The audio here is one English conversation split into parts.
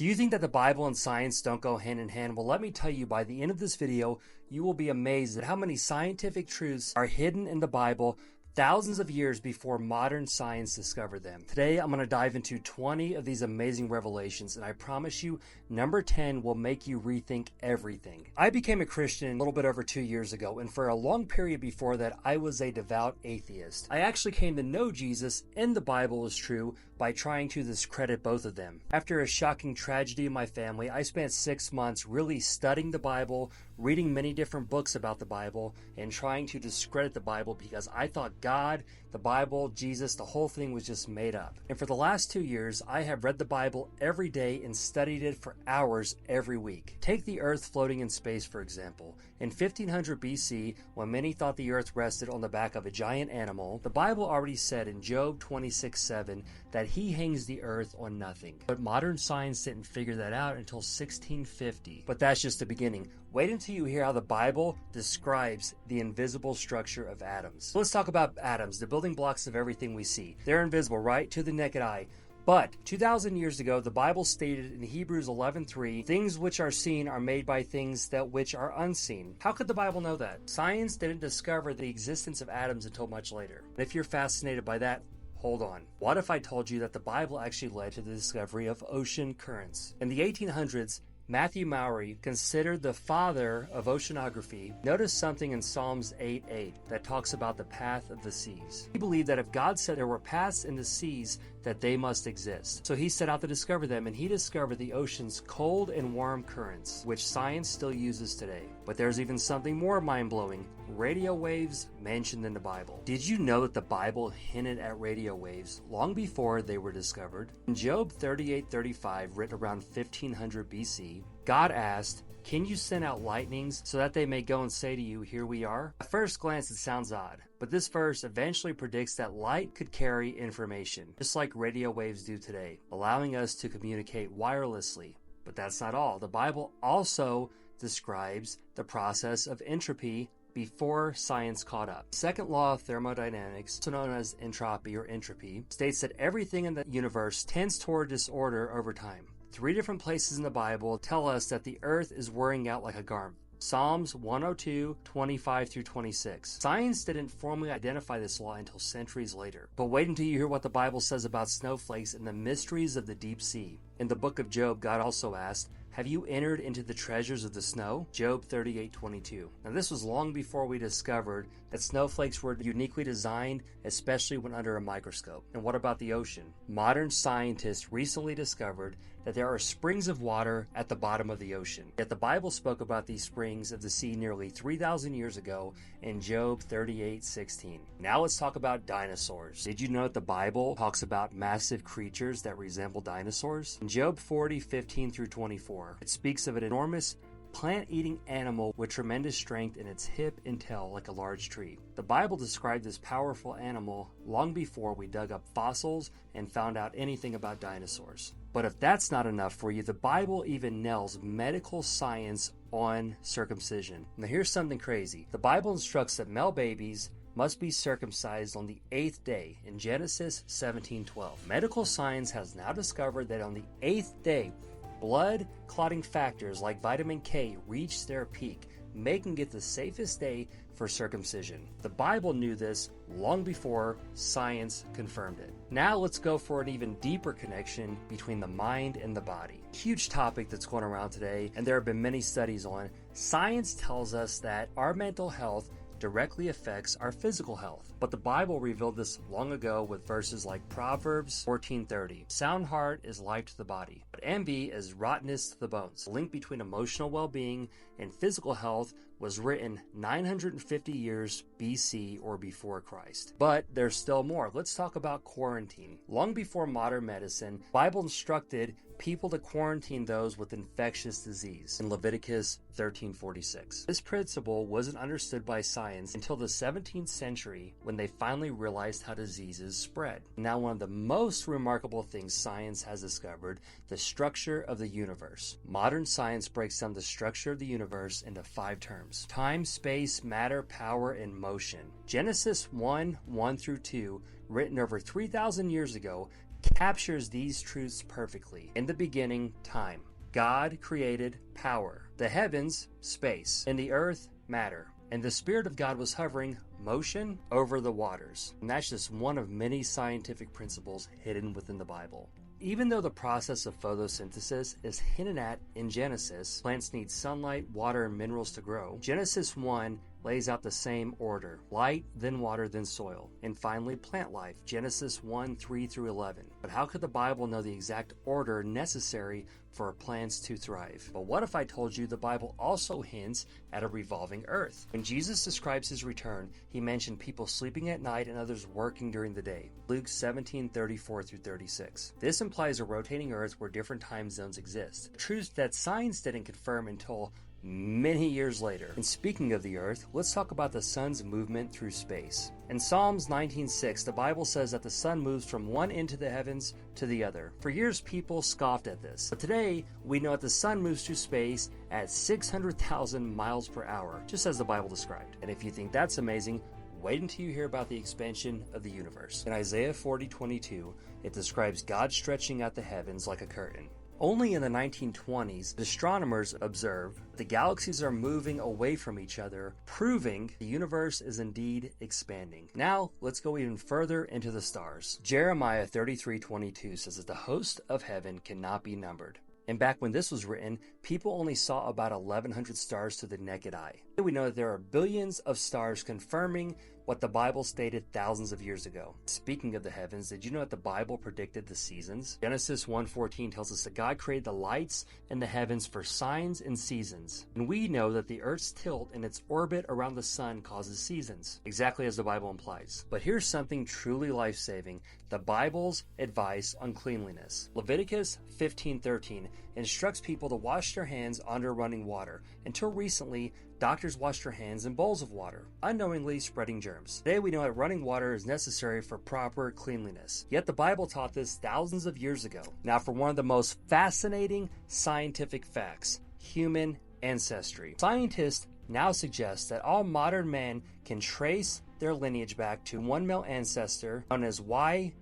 Do you think that the Bible and science don't go hand in hand? Well, let me tell you, by the end of this video, you will be amazed at how many scientific truths are hidden in the Bible thousands of years before modern science discovered them. Today, I'm going to dive into 20 of these amazing revelations, and I promise you, number 10 will make you rethink everything. I became a Christian a little bit over 2 years ago, and for a long period before that, I was a devout atheist. I actually came to know Jesus and the Bible is true by trying to discredit both of them. After a shocking tragedy in my family, I spent 6 months really studying the Bible, reading many different books about the Bible, and trying to discredit the Bible because I thought God, the Bible, Jesus, the whole thing was just made up. And for the last 2 years, I have read the Bible every day and studied it for hours every week. Take the Earth floating in space, for example. In 1500 BC, when many thought the Earth rested on the back of a giant animal, the Bible already said in Job 26:7 that he hangs the Earth on nothing. But modern science didn't figure that out until 1650. But that's just the beginning. Wait until you hear how the Bible describes the invisible structure of atoms. So let's talk about atoms, the building blocks of everything we see. They're invisible, right, to the naked eye. But 2,000 years ago, the Bible stated in Hebrews 11:3, things which are seen are made by things that which are unseen. How could the Bible know that? Science didn't discover the existence of atoms until much later. And if you're fascinated by that, hold on. What if I told you that the Bible actually led to the discovery of ocean currents? In the 1800s, Matthew Maury, considered the father of oceanography, noticed something in Psalms 8:8 that talks about the path of the seas. He believed that if God said there were paths in the seas, that they must exist. So he set out to discover them, and he discovered the ocean's cold and warm currents, which science still uses today. But there's even something more mind-blowing: radio waves mentioned in the Bible. Did you know that the Bible hinted at radio waves long before they were discovered? In Job 38:35, written around 1500 BC, God asked, "Can you send out lightnings so that they may go and say to you, 'Here we are'?" At first glance, it sounds odd, but this verse eventually predicts that light could carry information, just like radio waves do today, allowing us to communicate wirelessly. But that's not all. The Bible also describes the process of entropy before science caught up. The second law of thermodynamics, also known as entropy or entropy, states that everything in the universe tends toward disorder over time. 3 different places in the Bible tell us that the earth is wearing out like a garment. Psalms 102:25-26. Science didn't formally identify this law until centuries later. But wait until you hear what the Bible says about snowflakes and the mysteries of the deep sea. In the book of Job, God also asked, "Have you entered into the treasures of the snow?" Job 38:22. Now this was long before we discovered that snowflakes were uniquely designed, especially when under a microscope. And what about the ocean? Modern scientists recently discovered that there are springs of water at the bottom of the ocean. Yet the Bible spoke about these springs of the sea nearly 3,000 years ago in Job 38:16. Now let's talk about dinosaurs. Did you know that the Bible talks about massive creatures that resemble dinosaurs? In Job 40:15-24, it speaks of an enormous plant-eating animal with tremendous strength in its hip and tail like a large tree. The Bible described this powerful animal long before we dug up fossils and found out anything about dinosaurs. But if that's not enough for you, the Bible even nails medical science on circumcision. Now here's something crazy. The Bible instructs that male babies must be circumcised on the 8th day in Genesis 17:12. Medical science has now discovered that on the 8th day, blood clotting factors like vitamin K reach their peak, making it the safest day for circumcision. The Bible knew this long before science confirmed it. Now let's go for an even deeper connection between the mind and the body. Huge topic that's going around today, and there have been many studies on. Science tells us that our mental health directly affects our physical health. But the Bible revealed this long ago with verses like Proverbs 14:30. Sound heart is life to the body, but envy is rottenness to the bones. The link between emotional well-being and physical health was written 950 years BC or before Christ. But there's still more. Let's talk about quarantine. Long before modern medicine, the Bible instructed people to quarantine those with infectious disease in Leviticus 13:46. This principle wasn't understood by science until the 17th century when they finally realized how diseases spread. Now, one of the most remarkable things science has discovered, the structure of the universe. Modern science breaks down the structure of the universe into 5 terms: time, space, matter, power, and motion. Genesis 1:1-2, written over 3,000 years ago, captures these truths perfectly. In the beginning, time. God created power. The heavens, space. And the earth, matter. And the Spirit of God was hovering, motion, over the waters. And that's just one of many scientific principles hidden within the Bible. Even though the process of photosynthesis is hinted at in Genesis, plants need sunlight, water, and minerals to grow, Genesis 1 lays out the same order: light, then water, then soil. And finally, plant life, Genesis 1, 3 through 11. But how could the Bible know the exact order necessary for plants to thrive? But what if I told you the Bible also hints at a revolving earth? When Jesus describes his return, he mentioned people sleeping at night and others working during the day. Luke 17:34 through 36. This implies a rotating earth where different time zones exist. Truths that science didn't confirm until many years later. And speaking of the earth, let's talk about the sun's movement through space. In Psalms 19:6, the Bible says that the sun moves from one end of the heavens to the other. For years, people scoffed at this. But today, we know that the sun moves through space at 600,000 miles per hour, just as the Bible described. And if you think that's amazing, wait until you hear about the expansion of the universe. In Isaiah 40:22, it describes God stretching out the heavens like a curtain. Only in the 1920s, astronomers observed the galaxies are moving away from each other, proving the universe is indeed expanding. Now, let's go even further into the stars. Jeremiah 33:22 says that the host of heaven cannot be numbered. And back when this was written, people only saw about 1,100 stars to the naked eye. We know that there are billions of stars, confirming what the Bible stated thousands of years ago. Speaking of the heavens, did you know that the Bible predicted the seasons? Genesis 1:14 tells us that God created the lights in the heavens for signs and seasons. And we know that the earth's tilt in its orbit around the sun causes seasons, exactly as the Bible implies. But here's something truly life-saving: the Bible's advice on cleanliness. Leviticus 15:13 instructs people to wash their hands under running water. Until recently, doctors washed their hands in bowls of water, unknowingly spreading germs. Today we know that running water is necessary for proper cleanliness. Yet the Bible taught this thousands of years ago. Now for one of the most fascinating scientific facts: human ancestry. Scientists now suggest that all modern men can trace their lineage back to one male ancestor known as Y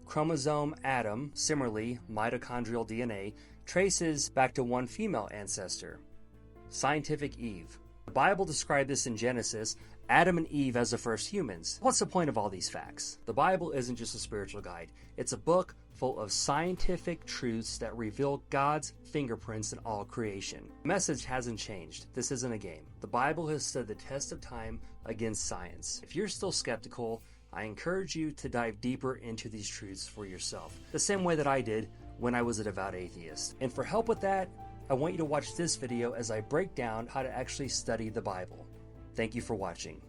chromosome Adam. Similarly, mitochondrial DNA traces back to one female ancestor, scientific Eve. The Bible described this in Genesis, Adam and Eve as the first humans. What's the point of all these facts? The Bible isn't just a spiritual guide. It's a book full of scientific truths that reveal God's fingerprints in all creation. The message hasn't changed. This isn't a game. The Bible has stood the test of time against science. If you're still skeptical, I encourage you to dive deeper into these truths for yourself, the same way that I did when I was a devout atheist. And for help with that, I want you to watch this video as I break down how to actually study the Bible. Thank you for watching.